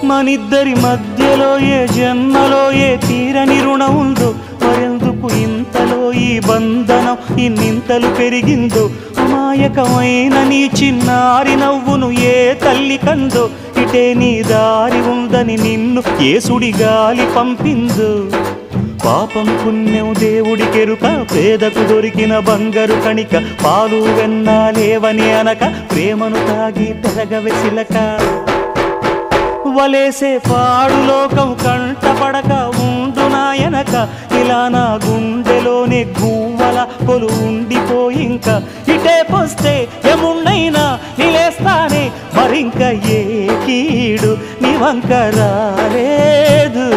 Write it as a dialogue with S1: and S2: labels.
S1: మనిద్దరి మధ్యలో ఏ జన్మలో ఏ తీరని రుణం ఉందో, మరెందుకు ఇంతలో ఈ బంధనం ఇన్నింతలు పెరిగిందో, అమాయకమైన నీ చిన్నారి నవ్వును ఏ తల్లి కందో, ఇటే నీ దారి ఉందని నిన్ను ఏ సుడి గాలి పంపిందో. పాపం పుణ్యం దేవుడికెరుక, పేదకు దొరికిన బంగారు కణిక, పాలు వెన్నాలేవని అనక ప్రేమను తాగి తెరగవెసిలక. వలేసే పాడు లోకం కంటపడక ఉండు నాయనక, ఇలా నా గుండెలోనే గువ్వల కొలు ఉండిపోయింక. ఇటే పోస్తే ఎమున్నైనా నిలేస్తానే, మరింక ఏ కీడు నీ వంక రాలేదు.